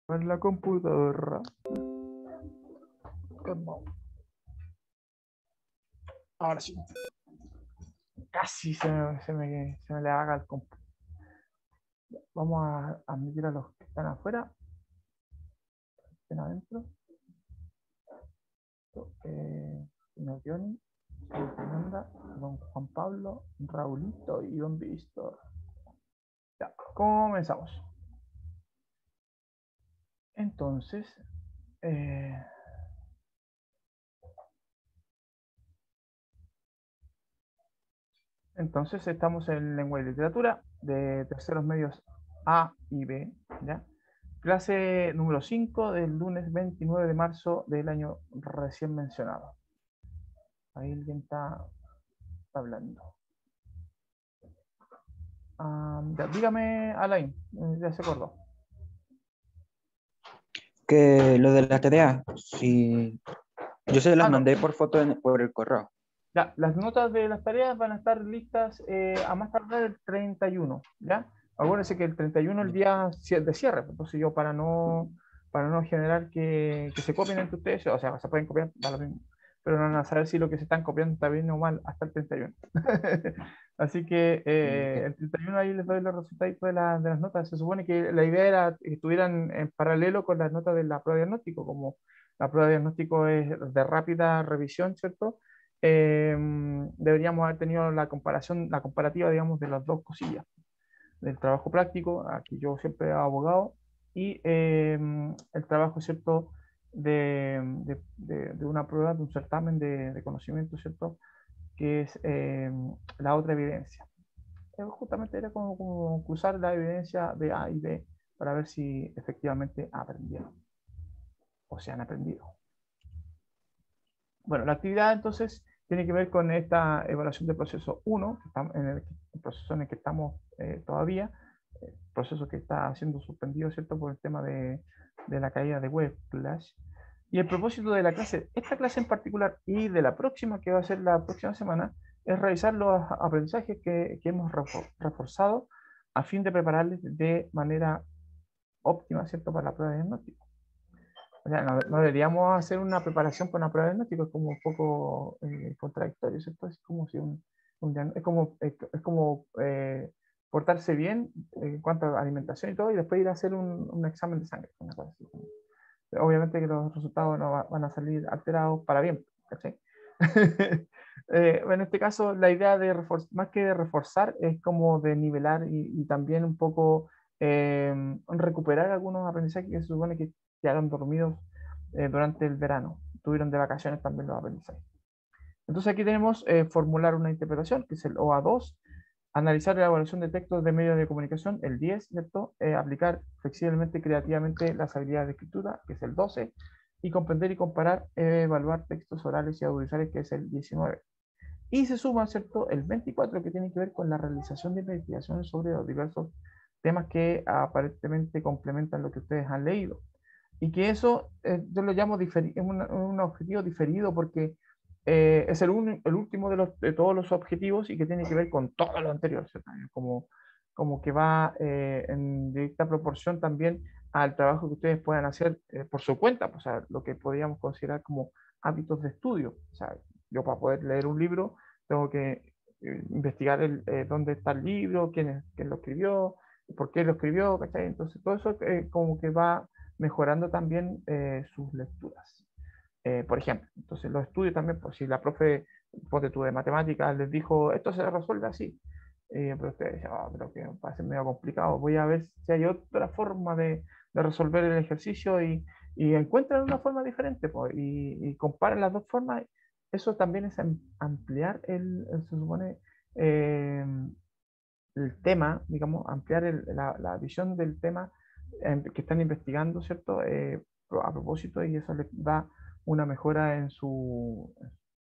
en la computadora. Calmao. Ahora sí. Casi se me le haga el compu. Vamos a admitir a los que están afuera. Estén adentro. Señor Johnny, Fernanda, don Juan Pablo, Raulito y don Víctor. Ya, comenzamos. Entonces, eh, estamos en lengua y literatura de terceros medios A y B, ¿ya? Clase número 5 del lunes 29 de marzo del año recién mencionado. Ahí alguien está hablando. Ya, dígame, Alain, ya se acordó. Que lo de la tarea, si yo se las No. mandé por foto por el correo. Ya, las notas de las tareas van a estar listas a más tardar el 31, ¿ya? Acuérdense que el 31 es el día de cierre, entonces yo para no generar que se copien entre ustedes, o sea, se pueden copiar, da lo mismo, pero no van a saber si lo que se están copiando está bien o mal hasta el 31. Así que Ok. el 31 ahí les doy los resultados de las notas. Se supone que la idea era que estuvieran en paralelo con las notas de la prueba de diagnóstico, como la prueba de diagnóstico es de rápida revisión, ¿cierto? Deberíamos haber tenido la comparación, la comparativa, digamos, de las dos cosillas, del trabajo práctico, aquí yo siempre he abogado, y el trabajo, ¿cierto?, de una prueba, de un certamen de conocimiento, ¿cierto?, que es la otra evidencia. Justamente era como cruzar la evidencia de A y B para ver si efectivamente aprendieron o se han aprendido. Bueno, la actividad entonces tiene que ver con esta evaluación del proceso 1, el proceso en el que estamos todavía, proceso que está siendo suspendido, ¿cierto?, por el tema de la caída de Webflash. Y el propósito de la clase, esta clase en particular y de la próxima, que va a ser la próxima semana, es revisar los aprendizajes que hemos reforzado a fin de prepararles de manera óptima, ¿cierto?, para la prueba de diagnóstico. O sea, no deberíamos hacer una preparación para una prueba de diagnóstico, es como un poco contradictorio, ¿cierto? Es como si es como portarse bien en cuanto a alimentación y todo, y después ir a hacer un examen de sangre, una cosa así. Obviamente que los resultados no van a salir alterados para bien, ¿cachai? En este caso, la idea más que de reforzar, es como de nivelar y también un poco recuperar algunos aprendizajes que se supone que quedaron dormidos durante el verano. Tuvieron de vacaciones también los aprendizajes. Entonces aquí tenemos formular una interpretación, que es el OA2, analizar la evaluación de textos de medios de comunicación, el 10, ¿cierto? Aplicar flexiblemente y creativamente las habilidades de escritura, que es el 12, y comprender y comparar, evaluar textos orales y audiovisuales, que es el 19. Y se suma, ¿cierto?, el 24, que tiene que ver con la realización de investigaciones sobre los diversos temas que aparentemente complementan lo que ustedes han leído. Y que eso yo lo llamo un objetivo diferido porque es el último de todos los objetivos y que tiene que ver con todo lo anterior, ¿cierto? Como que va en directa proporción también al trabajo que ustedes puedan hacer por su cuenta, pues, o sea, lo que podríamos considerar como hábitos de estudio. O sea, yo para poder leer un libro tengo que investigar dónde está el libro, quién lo escribió, por qué lo escribió, ¿cachai? Entonces todo eso como que va mejorando también sus lecturas. Por ejemplo, entonces los estudios también, pues si la profe, ponte tú de matemáticas, les dijo, esto se resuelve así, pero ustedes dicen, pero que me parece medio complicado, voy a ver si hay otra forma de resolver el ejercicio y encuentran una forma diferente, pues, y comparan las dos formas. Eso también es ampliar se supone, eh, el tema, digamos, ampliar la visión del tema que están investigando, ¿cierto? A propósito, y eso les da una mejora en su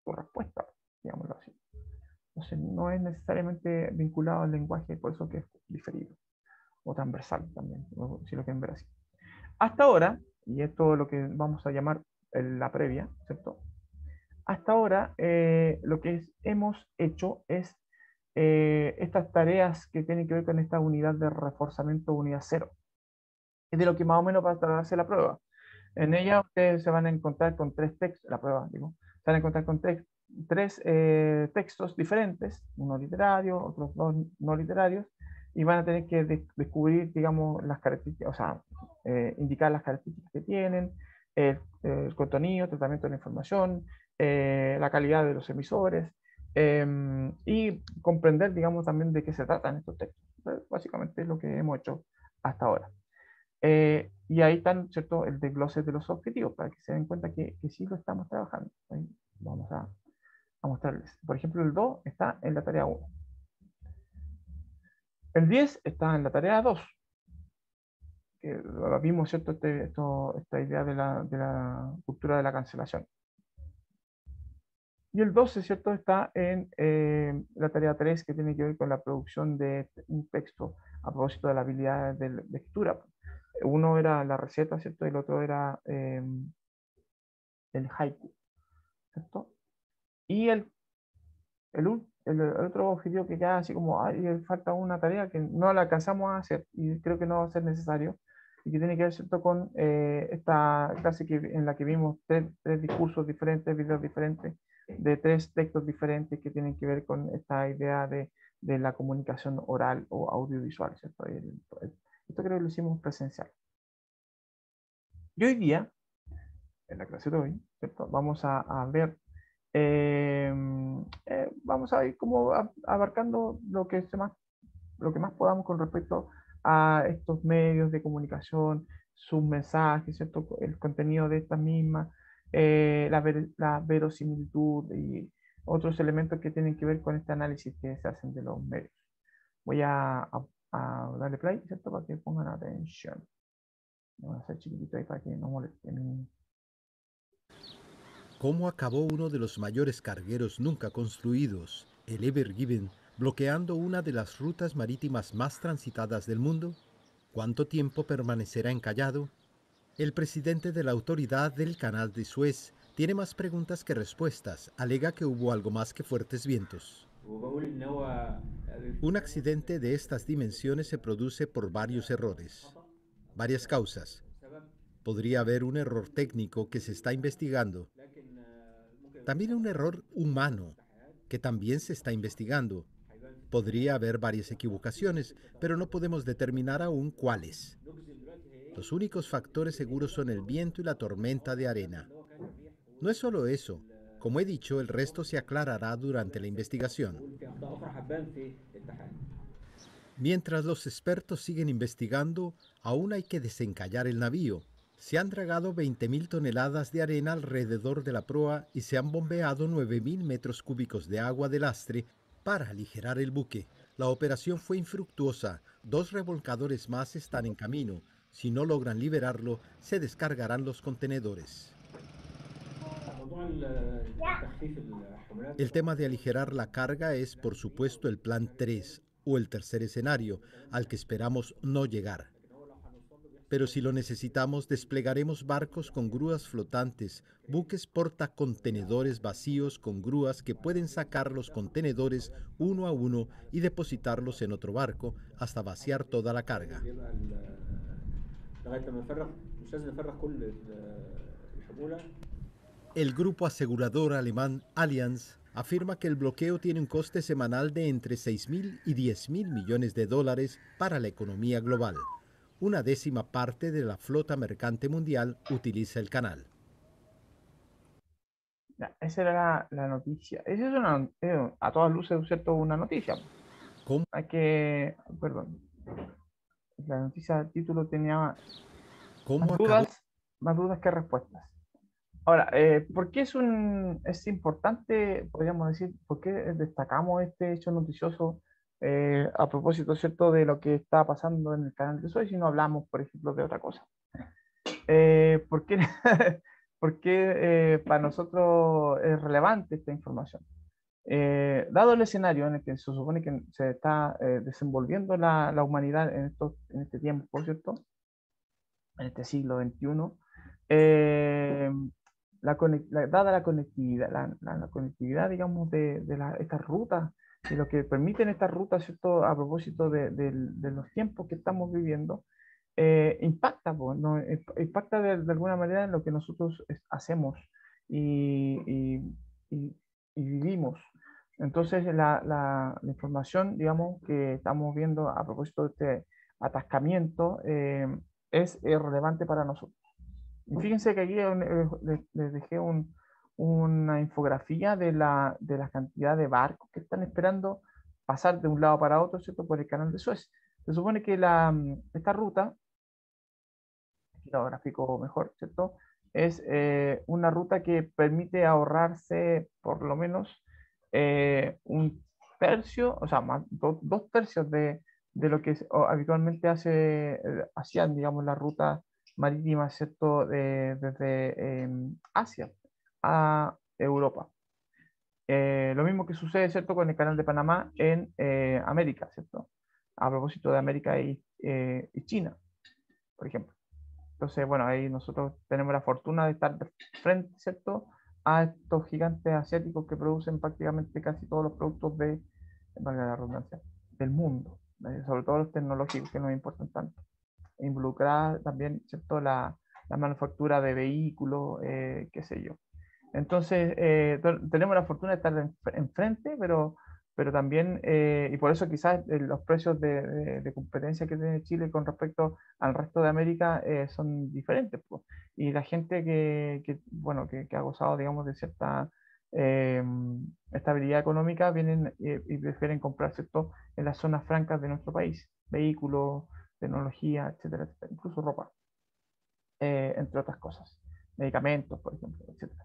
respuesta, digámoslo así. Entonces, no es necesariamente vinculado al lenguaje, por eso que es diferido o transversal también, si lo quieren ver así. Hasta ahora, y esto es lo que vamos a llamar la previa, ¿cierto? Hasta ahora, lo que hemos hecho es estas tareas que tienen que ver con esta unidad de reforzamiento, unidad cero. es de lo que más o menos va a tratarse la prueba. En ella ustedes se van a encontrar con tres textos, la prueba, digo, se van a encontrar con tres textos diferentes, uno literario, otros dos no literarios, y van a tener que descubrir, digamos, las características, o sea, indicar las características que tienen, el contenido, tratamiento de la información, la calidad de los emisores, y comprender, digamos, también de qué se tratan estos textos. Básicamente es lo que hemos hecho hasta ahora. Y ahí están, ¿cierto?, el desglose de los objetivos para que se den cuenta que sí lo estamos trabajando. Ahí vamos a mostrarles. Por ejemplo, el 2 está en la tarea 1. El 10 está en la tarea 2, que lo vimos, ¿cierto?, esta idea de la cultura de la cancelación. Y el 12, ¿cierto?, está en la tarea 3, que tiene que ver con la producción de un texto a propósito de la habilidad de lectura. Uno era la receta, ¿cierto? Y el otro era el haiku, ¿cierto? Y el otro objetivo que ya así como hay falta una tarea que no la alcanzamos a hacer y creo que no va a ser necesario y que tiene que ver, ¿cierto?, con esta clase en la que vimos tres discursos diferentes, videos diferentes, de tres textos diferentes que tienen que ver con esta idea de la comunicación oral o audiovisual, ¿cierto? Esto creo que lo hicimos presencial. Y hoy día, en la clase de hoy, ¿cierto?, vamos a ver, vamos a ir como abarcando lo que más podamos con respecto a estos medios de comunicación, sus mensajes, ¿cierto?, el contenido de estas mismas, la verosimilitud y otros elementos que tienen que ver con este análisis que se hacen de los medios. Voy a darle play, ¿cierto?, para que pongan atención. Voy a hacer chiquitito ahí para que no moleste mi... ¿Cómo acabó uno de los mayores cargueros nunca construidos, el Ever Given, bloqueando una de las rutas marítimas más transitadas del mundo? ¿Cuánto tiempo permanecerá encallado? El presidente de la autoridad del Canal de Suez tiene más preguntas que respuestas. Alega que hubo algo más que fuertes vientos. Un accidente de estas dimensiones se produce por varios errores, varias causas. Podría haber un error técnico que se está investigando. También un error humano, que también se está investigando. Podría haber varias equivocaciones, pero no podemos determinar aún cuáles. Los únicos factores seguros son el viento y la tormenta de arena. No es solo eso. Como he dicho, el resto se aclarará durante la investigación. Mientras los expertos siguen investigando, aún hay que desencallar el navío. Se han dragado 20.000 toneladas de arena alrededor de la proa y se han bombeado 9.000 metros cúbicos de agua de lastre para aligerar el buque. La operación fue infructuosa. 2 remolcadores más están en camino. Si no logran liberarlo, se descargarán los contenedores. El tema de aligerar la carga es, por supuesto, el plan 3 o el tercer escenario, al que esperamos no llegar. Pero si lo necesitamos, desplegaremos barcos con grúas flotantes, buques portacontenedores vacíos con grúas que pueden sacar los contenedores uno a uno y depositarlos en otro barco hasta vaciar toda la carga. El grupo asegurador alemán Allianz afirma que el bloqueo tiene un coste semanal de entre 6.000 y 10.000 millones de dólares para la economía global. Una décima parte de la flota mercante mundial utiliza el canal. Ya, esa era la noticia. Esa es a todas luces, ¿cierto?, una noticia. ¿Cómo? Perdón, la noticia del título tenía más ¿Cómo acabó? dudas que respuestas. Ahora, ¿por qué es importante, podríamos decir, por qué destacamos este hecho noticioso a propósito, ¿cierto?, de lo que está pasando en el canal de Suez y no hablamos, por ejemplo, de otra cosa? ¿Por qué, por qué para nosotros es relevante esta información? Dado el escenario en el que se supone que se está desenvolviendo la humanidad en este tiempo, por cierto, en este siglo XXI, eh, dada la conectividad, la conectividad, digamos, de estas rutas y lo que permiten estas rutas, ¿cierto?, a propósito de los tiempos que estamos viviendo, impacta, pues, ¿no? Impacta de alguna manera en lo que nosotros hacemos y, y- y vivimos. Entonces, la información, digamos, que estamos viendo a propósito de este atascamiento es relevante para nosotros. Y fíjense que aquí les dejé una infografía de la cantidad de barcos que están esperando pasar de un lado para otro, ¿cierto? Por el canal de Suez. Se supone que esta ruta, aquí lo grafico mejor, ¿cierto? Es una ruta que permite ahorrarse por lo menos un tercio, o sea, dos tercios de lo que habitualmente hacían, digamos, la ruta marítima, ¿cierto? Desde Asia a Europa. Lo mismo que sucede, ¿cierto? Con el canal de Panamá en América, ¿cierto? A propósito de América y China, por ejemplo. Entonces, bueno, ahí nosotros tenemos la fortuna de estar de frente, ¿cierto? A estos gigantes asiáticos que producen prácticamente casi todos los productos valga la redundancia, del mundo, sobre todo los tecnológicos que nos importan tanto. Involucrada también, ¿cierto? La manufactura de vehículos, qué sé yo. Entonces, tenemos la fortuna de estar enfrente, pero también, y por eso quizás los precios de competencia que tiene Chile con respecto al resto de América son diferentes, pues. Y la gente bueno, que ha gozado, digamos, de cierta eh, estabilidad económica, vienen y prefieren comprar, ¿cierto? En las zonas francas de nuestro país, vehículos, tecnología, etcétera, etcétera, incluso ropa, entre otras cosas, medicamentos, por ejemplo, etcétera.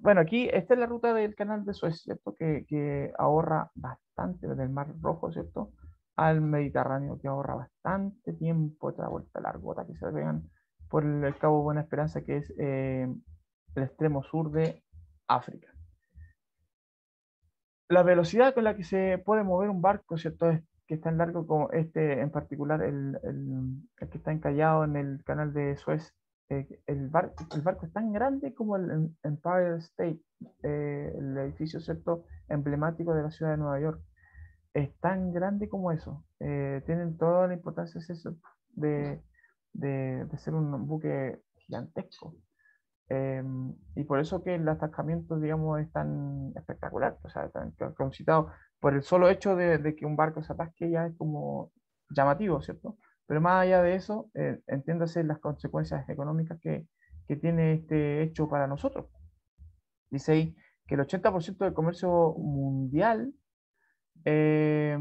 Bueno, aquí esta es la ruta del canal de Suez, ¿cierto? Que ahorra bastante desde el Mar Rojo, ¿cierto? Al Mediterráneo, que ahorra bastante tiempo de la vuelta largota que se vean por el Cabo Buena Esperanza, que es el extremo sur de África. La velocidad con la que se puede mover un barco, ¿cierto? Es que es tan largo como este, en particular, el que está encallado en el canal de Suez. El barco es tan grande como el Empire State, el edificio, ¿cierto? Emblemático de la ciudad de Nueva York. Es tan grande como eso. Tienen toda la importancia es eso, de, de ser un buque gigantesco. Y por eso que el atascamiento, digamos, es tan espectacular, o sea, tan concitado por el solo hecho de que un barco se atasque ya es como llamativo, ¿cierto? Pero más allá de eso, entiéndase las consecuencias económicas que tiene este hecho para nosotros. Dice ahí que el 80% del comercio mundial eh,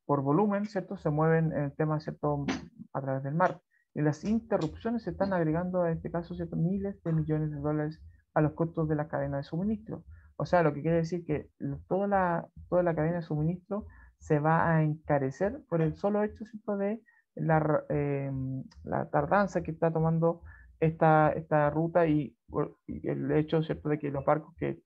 por volumen, ¿cierto? Se mueven en el tema, ¿cierto? A través del mar. Y las interrupciones se están agregando, en este caso, ¿cierto? Miles de millones de dólares a los costos de la cadena de suministro. O sea, lo que quiere decir que toda la cadena de suministro se va a encarecer por el solo hecho, ¿cierto? De la tardanza que está tomando esta ruta y el hecho, ¿cierto? De que los barcos que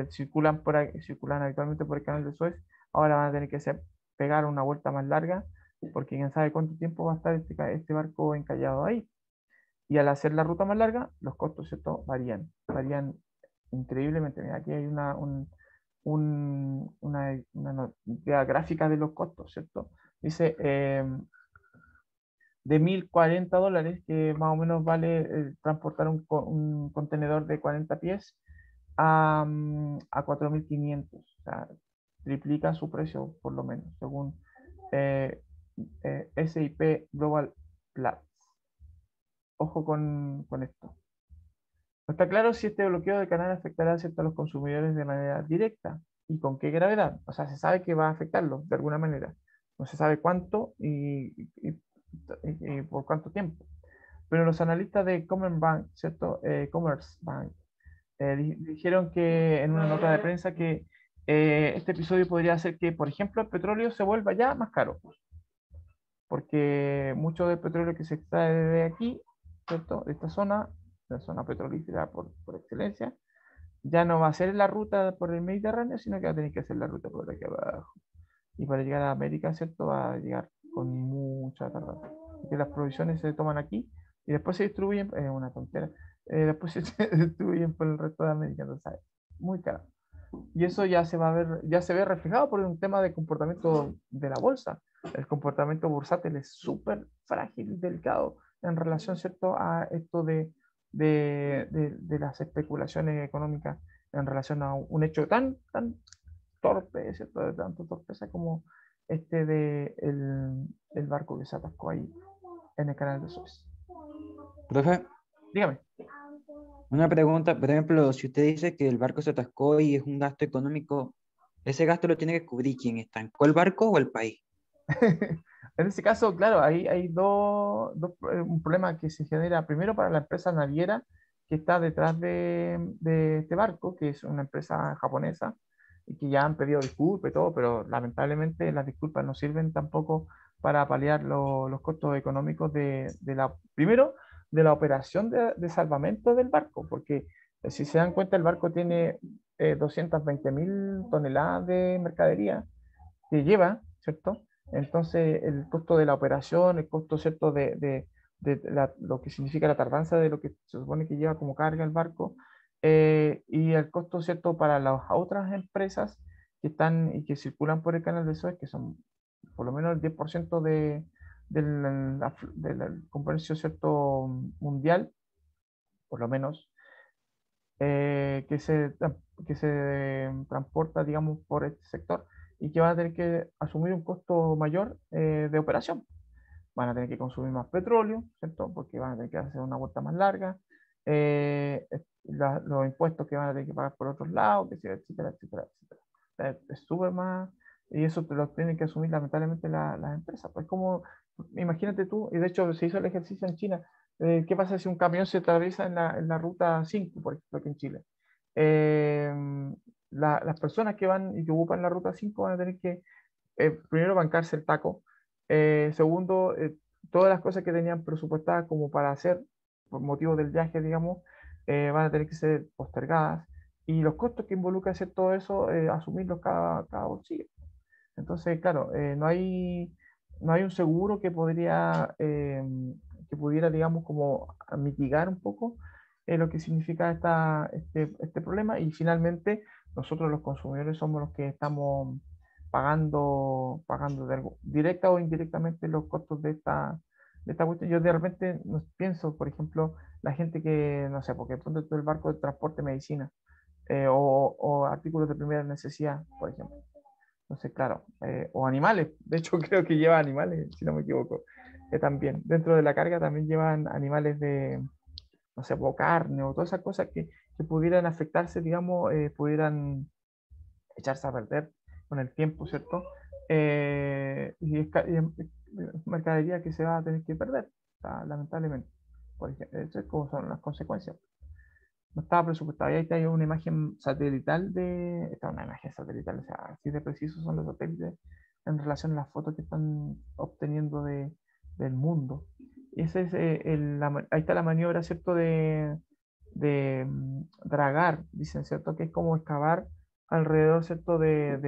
circulan, circulan habitualmente por el canal de Suez ahora van a tener que ser pegar una vuelta más larga, porque quién sabe cuánto tiempo va a estar este barco encallado ahí. Y al hacer la ruta más larga, los costos, ¿cierto? Varían increíblemente. Mira, aquí hay una gráfica de los costos, ¿cierto? Dice, de $1.040, que más o menos vale transportar un contenedor de 40 pies a 4.500. O sea, triplica su precio, por lo menos, según eh, SIP Global Platts. Ojo con esto. No está claro si este bloqueo de canal afectará, ¿cierto?, a los consumidores de manera directa y con qué gravedad. O sea, se sabe que va a afectarlos de alguna manera. No se sabe cuánto y por cuánto tiempo. Pero los analistas de Commerce Bank, ¿cierto? Commerce Bank, dijeron que en una nota de prensa que este episodio podría hacer que, por ejemplo, el petróleo se vuelva ya más caro, porque mucho del petróleo que se extrae de aquí, ¿cierto? De esta zona, la zona petrolífera por excelencia, ya no va a ser la ruta por el Mediterráneo, sino que va a tener que hacer la ruta por aquí abajo. Y para llegar a América, ¿cierto? Va a llegar con mucha tardanza. Que las provisiones se toman aquí y después se distribuyen, es una tontera, después se distribuyen por el resto de América, entonces, muy caro. Y eso ya se va a ver, ya se ve reflejado por un tema de comportamiento de la bolsa. El comportamiento bursátil es súper frágil y delicado en relación, ¿cierto?, a esto de las especulaciones económicas en relación a un hecho tan torpe, ¿cierto?, de tanta torpeza como este de el barco que se atascó ahí en el canal de Suez. Profe, Dígame. una pregunta, por ejemplo, si usted dice que el barco se atascó y es un gasto económico, ¿ese gasto lo tiene que cubrir quién está? ¿El barco o el país? En este caso, claro, hay un problema que se genera primero para la empresa naviera que está detrás de este barco, que es una empresa japonesa, y que ya han pedido disculpas y todo, pero lamentablemente las disculpas no sirven tampoco para paliar los costos económicos primero, de la operación de salvamento del barco, porque si se dan cuenta, el barco tiene 220.000 toneladas de mercadería que lleva, ¿cierto? Entonces, el costo de la operación, el costo, ¿cierto?, lo que significa la tardanza de lo que se supone que lleva como carga el barco, y el costo, ¿cierto?, para las otras empresas que están y que circulan por el canal de Suez, que son por lo menos el 10% del comercio, ¿cierto?, mundial, por lo menos, que se transporta, digamos, por este sector y que van a tener que asumir un costo mayor de operación. Van a tener que consumir más petróleo, ¿cierto? Porque van a tener que hacer una vuelta más larga, los impuestos que van a tener que pagar por otros lados, etcétera, etcétera, etcétera, etcétera. Es súper más, y eso te lo tienen que asumir lamentablemente las empresas. Pues como, imagínate tú, y de hecho se hizo el ejercicio en China, ¿qué pasa si un camión se atraviesa en la ruta 5, por ejemplo, aquí en Chile? Eh, las personas que van y que ocupan la ruta 5 van a tener que, primero, bancarse el taco, segundo, todas las cosas que tenían presupuestadas como para hacer por motivo del viaje, digamos, van a tener que ser postergadas y los costos que involucra hacer todo eso, asumirlos cada bolsillo. Entonces, claro, no hay un seguro que pudiera, digamos, como mitigar un poco lo que significa este problema. Y finalmente, nosotros los consumidores somos los que estamos pagando directa o indirectamente los costos de esta cuestión. Yo de repente pienso, por ejemplo, la gente que, no sé, porque ponte tú el barco de transporte de medicina, o artículos de primera necesidad, por ejemplo. Entonces, claro, o animales, de hecho creo que lleva animales, si no me equivoco, también. Dentro de la carga también llevan animales no sé, o carne o todas esas cosas que pudieran afectarse, digamos, pudieran echarse a perder con el tiempo, ¿cierto? Y es mercadería que se va a tener que perder, o sea, lamentablemente. Por ejemplo, eso es como son las consecuencias. No estaba presupuestado. Y ahí está una imagen satelital esta es una imagen satelital, o sea, así de precisos son los satélites en relación a las fotos que están obteniendo del mundo. Y ese es, ahí está la maniobra, ¿cierto? De dragar, dicen, ¿cierto? Que es como excavar alrededor, ¿cierto? De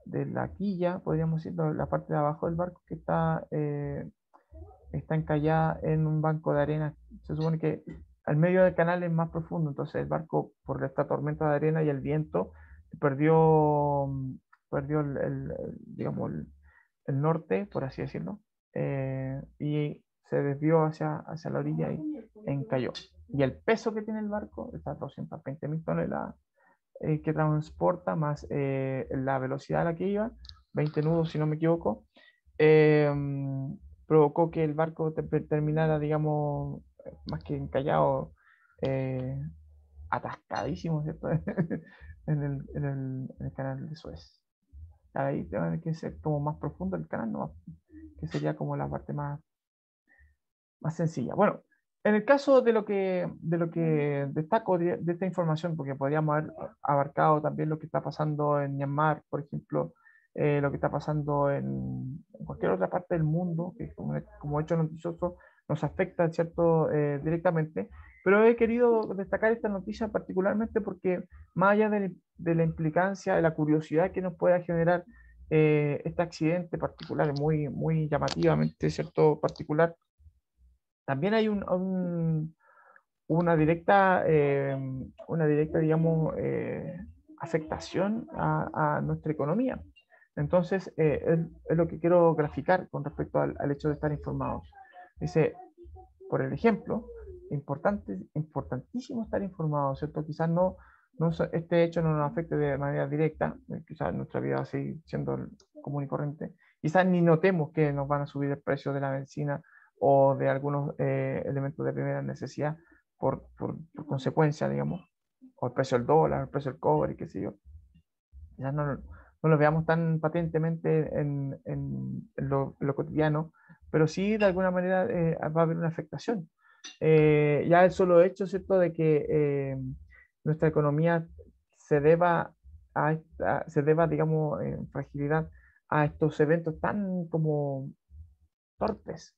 la quilla, podríamos decir, la parte de abajo del barco que está encallada en un banco de arena. Se supone que al medio del canal es más profundo, entonces el barco, por esta tormenta de arena y el viento, perdió, perdió digamos, el norte, por así decirlo, y se desvió hacia la orilla y encalló. Y el peso que tiene el barco, estas 220.000 toneladas, que transporta, más la velocidad a la que iba, 20 nudos si no me equivoco, eh, provocó que el barco terminara, digamos, más que encallado, eh, atascadísimo, ¿cierto? En el canal de Suez. Ahí tiene que ser como más profundo el canal, ¿no? Que sería como la parte más sencilla. Bueno, en el caso de lo que destaco de esta información, porque podríamos haber abarcado también lo que está pasando en Myanmar, por ejemplo, lo que está pasando en cualquier otra parte del mundo, que como hecho noticioso nos afecta, ¿cierto? Directamente, pero he querido destacar esta noticia particularmente porque más allá de la implicancia, de la curiosidad que nos pueda generar este accidente particular, muy, muy llamativamente, ¿cierto? Particular, también hay una directa, digamos, afectación a nuestra economía. Entonces, es lo que quiero graficar con respecto al hecho de estar informados. Dice, por el ejemplo, importantísimo estar informados, ¿cierto? Quizás este hecho no nos afecte de manera directa, quizás nuestra vida va a seguir siendo común y corriente. Quizás ni notemos que nos van a subir el precio de la benzina o de algunos elementos de primera necesidad por consecuencia, digamos, o el precio del dólar, el precio del cobre, qué sé yo. Quizás no lo veamos tan patentemente en lo cotidiano, pero sí de alguna manera va a haber una afectación. Ya el solo hecho, ¿cierto?, de que nuestra economía se deba, digamos, en fragilidad a estos eventos tan como torpes,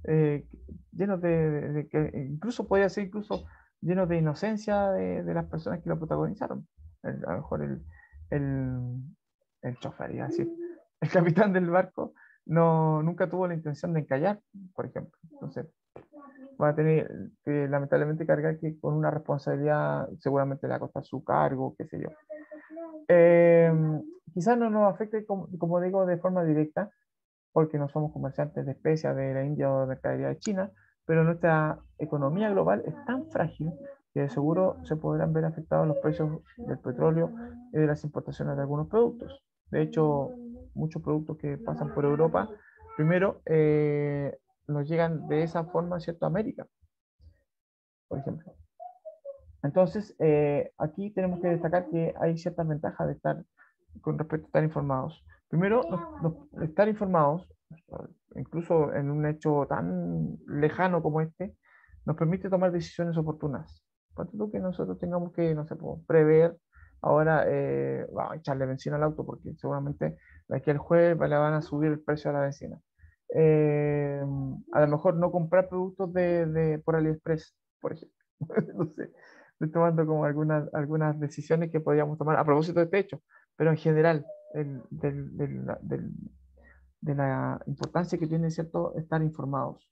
eh, llenos que incluso podría ser incluso llenos de inocencia de las personas que lo protagonizaron. A lo mejor el, el chofer, iba a decir, el capitán del barco nunca tuvo la intención de encallar, por ejemplo. Entonces, va a tener que lamentablemente cargar que con una responsabilidad, seguramente le va a costar su cargo, qué sé yo. Eh, Quizás no nos afecte, como digo, de forma directa, porque no somos comerciantes de especias de la India o de mercadería de China, pero nuestra economía global es tan frágil que de seguro se podrán ver afectados los precios del petróleo y de las importaciones de algunos productos. De hecho, muchos productos que pasan por Europa, primero nos llegan de esa forma, ¿cierto?, a América, por ejemplo. Entonces, aquí tenemos que destacar que hay ciertas ventajas de estar con respecto a estar informados. Primero, estar informados, incluso en un hecho tan lejano como este, nos permite tomar decisiones oportunas. Por ejemplo, que nosotros tengamos que, no sé, prever ahora, vamos a echarle benzina al auto, porque seguramente de aquí al jueves le van a subir el precio de la benzina. Eh, a lo mejor no comprar productos por AliExpress, por ejemplo. No sé, estoy tomando como algunas decisiones que podríamos tomar a propósito de este hecho, pero en general, de la importancia que tiene, ¿cierto?, estar informados.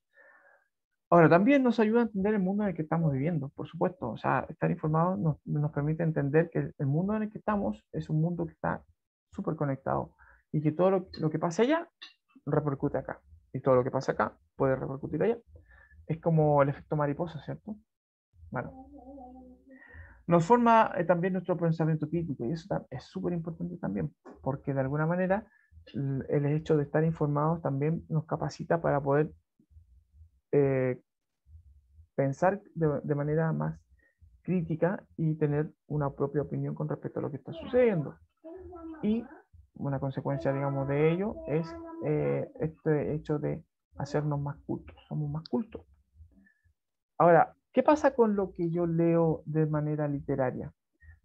Ahora, también nos ayuda a entender el mundo en el que estamos viviendo, por supuesto. O sea, estar informados nos permite entender que el mundo en el que estamos es un mundo que está súper conectado y que todo lo que pasa allá repercute acá. Y todo lo que pasa acá puede repercutir allá. Es como el efecto mariposa, ¿cierto? Bueno, nos forma también nuestro pensamiento crítico y eso es súper importante también, porque de alguna manera el hecho de estar informados también nos capacita para poder eh, pensar de manera más crítica y tener una propia opinión con respecto a lo que está sucediendo. Y una consecuencia, digamos, de ello es este hecho de hacernos más cultos, somos más cultos. Ahora, ¿qué pasa con lo que yo leo de manera literaria?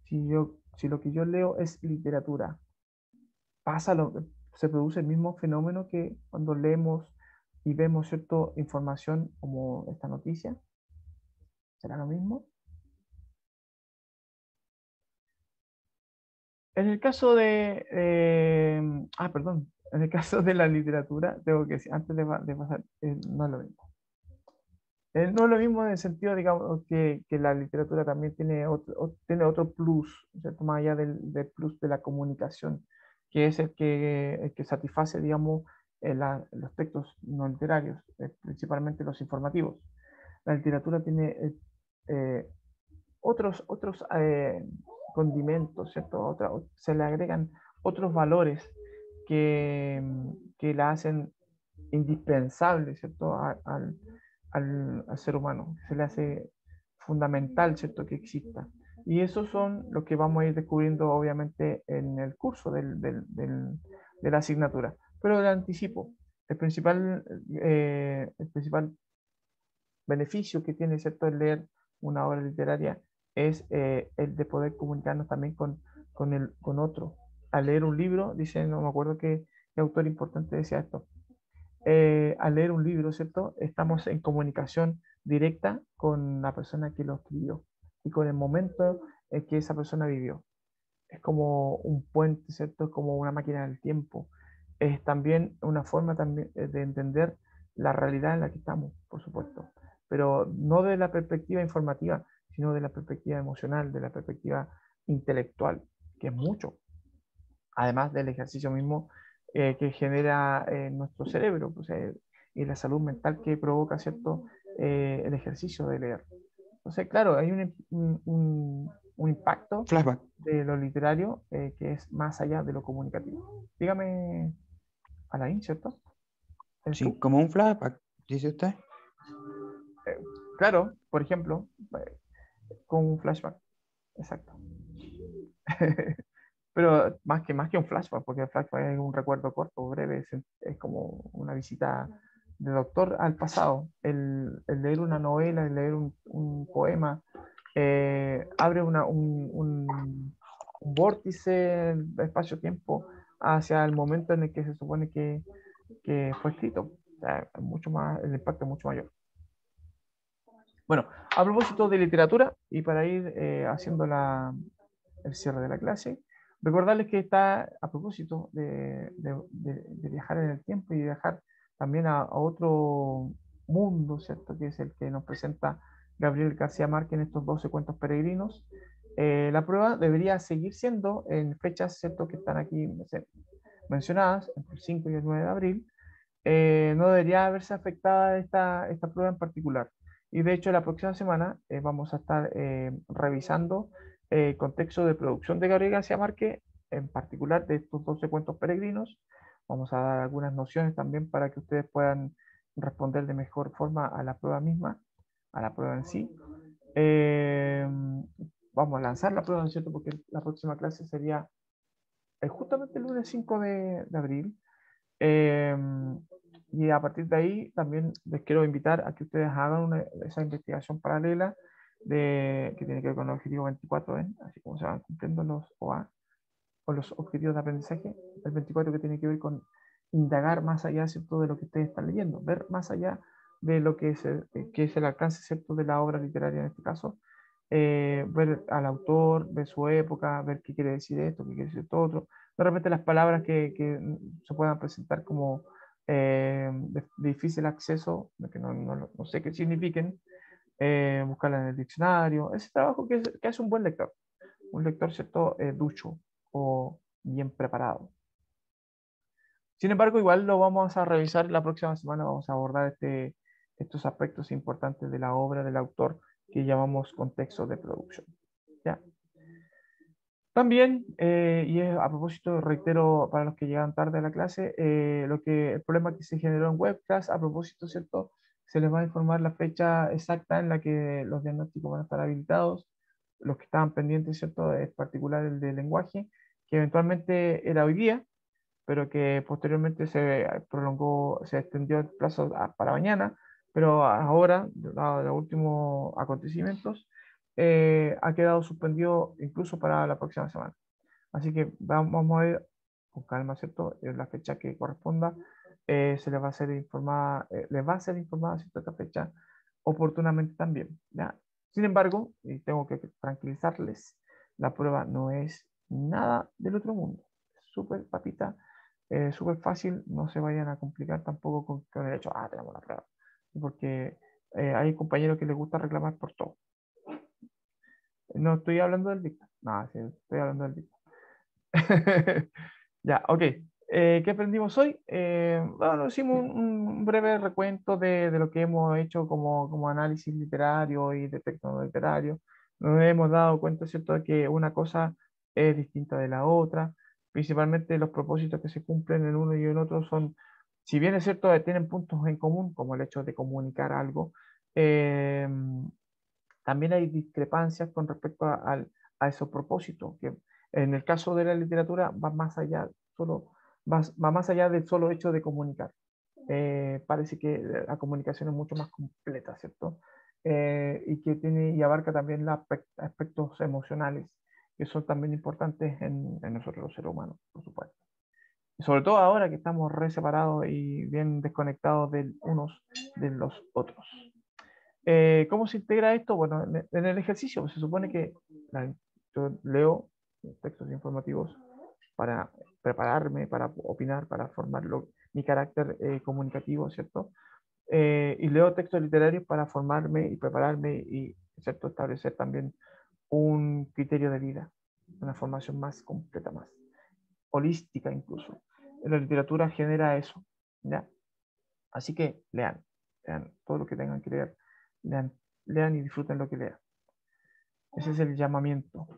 Si lo que yo leo es literatura, pasa se produce el mismo fenómeno que cuando leemos y vemos cierta información como esta noticia. ¿Será lo mismo? En el caso perdón, en el caso de la literatura, tengo que decir, antes de pasar, no es lo mismo. No es lo mismo en el sentido, digamos, que la literatura también tiene otro plus, ¿cierto? Más allá del plus de la comunicación, que es el que satisface, digamos, los textos no literarios, principalmente los informativos. La literatura tiene eh, otros condimentos, ¿cierto? Se le agregan otros valores que la hacen indispensable, ¿cierto? Al ser humano. Se le hace fundamental, ¿cierto?, que exista. Y esos son los que vamos a ir descubriendo, obviamente, en el curso de la asignatura. Pero le anticipo, el principal beneficio que tiene, ¿cierto?, el leer una obra literaria es el de poder comunicarnos también con otro. Al leer un libro, dice, no me acuerdo qué autor importante decía esto, al leer un libro, ¿cierto? Estamos en comunicación directa con la persona que lo escribió y con el momento en que esa persona vivió. Es como un puente, ¿cierto? Es como una máquina del tiempo. Es también una forma también de entender la realidad en la que estamos, por supuesto. pero no de la perspectiva informativa, sino de la perspectiva emocional, de la perspectiva intelectual, que es mucho, además del ejercicio mismo que genera nuestro cerebro, pues, y la salud mental que provoca, ¿cierto? El ejercicio de leer. Entonces, claro, hay un impacto Flashback. de lo literario que es más allá de lo comunicativo. Dígame, Alain, ¿cierto? ¿Eres Sí, tú? como un flashback, dice usted. Eh, claro, por ejemplo, con un flashback. Exacto. Pero más que un flashback, porque el flashback es un recuerdo corto, breve, es como una visita de doctor al pasado. El leer una novela, el leer un poema, abre un vórtice de espacio-tiempo hacia el momento en el que se supone que fue escrito. O sea, mucho más, el impacto es mucho mayor. Bueno, a propósito de literatura, y para ir haciendo el cierre de la clase, recordarles que está a propósito de viajar en el tiempo y viajar también a otro mundo, ¿cierto? Que es el que nos presenta Gabriel García Márquez en estos 12 cuentos peregrinos. La prueba debería seguir siendo en fechas, ¿cierto? Que están aquí mencionadas, entre el 5 y el 9 de abril. No debería verse afectada esta prueba en particular. Y de hecho, la próxima semana vamos a estar revisando el contexto de producción de Gabriel García Márquez, en particular de estos 12 cuentos peregrinos. Vamos a dar algunas nociones también para que ustedes puedan responder de mejor forma a la prueba misma, a la prueba en sí. Eh, Vamos a lanzar la prueba, ¿no es cierto? Porque la próxima clase sería justamente el lunes 5 de abril. Eh, y a partir de ahí también les quiero invitar a que ustedes hagan esa investigación paralela que tiene que ver con el objetivo 24N, así como se van cumpliendo los OA o los objetivos de aprendizaje. El 24 que tiene que ver con indagar más allá, ¿cierto?, de lo que ustedes están leyendo, ver más allá de lo que es el alcance, ¿cierto?, de la obra literaria en este caso, ver al autor, ver su época, ver qué quiere decir esto, qué quiere decir esto otro. De repente las palabras que se puedan presentar como de difícil acceso, que no sé qué signifiquen, buscarla en el diccionario. Ese trabajo que hace un lector, ¿cierto?, ducho o bien preparado. Sin embargo, igual lo vamos a revisar la próxima semana, vamos a abordar estos aspectos importantes de la obra del autor que llamamos contexto de producción. ¿Ya? También, a propósito, reitero para los que llegan tarde a la clase, el problema que se generó en webcast, a propósito, ¿cierto? Se les va a informar la fecha exacta en la que los diagnósticos van a estar habilitados, los que estaban pendientes, ¿cierto? En particular el de lenguaje, que eventualmente era hoy día, pero que posteriormente se prolongó, se extendió el plazo para mañana, pero ahora, dado los últimos acontecimientos, ha quedado suspendido incluso para la próxima semana. Así que vamos a ver con calma, ¿cierto? En la fecha que corresponda, se les va a ser informada, les va a ser informada, ¿cierto?, esta fecha oportunamente también, ¿ya? Sin embargo, y tengo que tranquilizarles, la prueba no es nada del otro mundo. Es súper papita, súper fácil, no se vayan a complicar tampoco con el hecho, tenemos la prueba. Porque hay compañeros que les gusta reclamar por todo. No estoy hablando del dictado. No, sí, estoy hablando del dictado. Ya, ok. ¿Qué aprendimos hoy? Bueno, hicimos un breve recuento de lo que hemos hecho como análisis literario y de texto literario. Nos hemos dado cuenta, ¿cierto?, de que una cosa es distinta de la otra. Principalmente los propósitos que se cumplen en uno y en otro son, si bien es cierto, tienen puntos en común, como el hecho de comunicar algo, eh, también hay discrepancias con respecto a esos propósitos, que en el caso de la literatura va más allá, va más allá del solo hecho de comunicar. Parece que la comunicación es mucho más completa, ¿cierto? Y que tiene y abarca también los aspectos emocionales, que son también importantes en nosotros los seres humanos, por supuesto. Y sobre todo ahora que estamos re separados y bien desconectados de unos de los otros. ¿Cómo se integra esto? Bueno, en el ejercicio pues, se supone que yo leo textos informativos para prepararme, para opinar, para formar mi carácter comunicativo, ¿cierto? y leo textos literarios para formarme y prepararme y, ¿cierto?, establecer también un criterio de vida, una formación más completa, más holística incluso. La literatura genera eso, ¿ya? Así que lean, lean todo lo que tengan que leer, lean, lean y disfruten lo que lean. Ese es el llamamiento.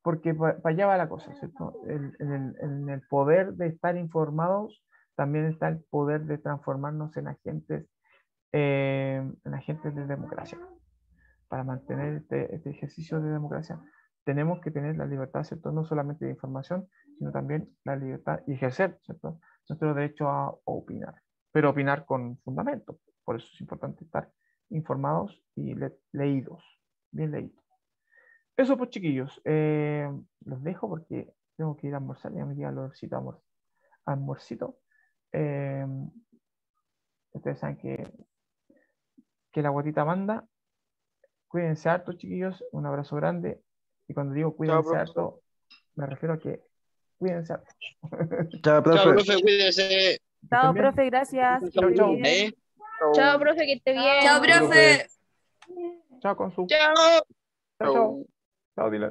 Porque para allá va la cosa, ¿cierto? En el poder de estar informados también está el poder de transformarnos en agentes de democracia. Para mantener este ejercicio de democracia, tenemos que tener la libertad, ¿cierto? No solamente de información, sino también la libertad y ejercer, ¿cierto?, nuestro derecho a opinar, pero opinar con fundamento. Por eso es importante estar informados y leídos, bien leídos. Eso pues, chiquillos, los dejo porque tengo que ir a almorzar, ya me llega el olorcito a almuercito. Eh, Ustedes saben que la guatita manda. Cuídense harto, chiquillos. Un abrazo grande. Y cuando digo Chao, cuídense profe. harto, me refiero a que cuídense harto. Chao, Chao, profe. profe, cuídese. Que estén Chao, bien. profe, gracias. Que Chau, esté chau. bien. Chao, profe, que esté bien. Chao, profe. Chao, Consu. Chao. Chao, chao. Chao, Dylan.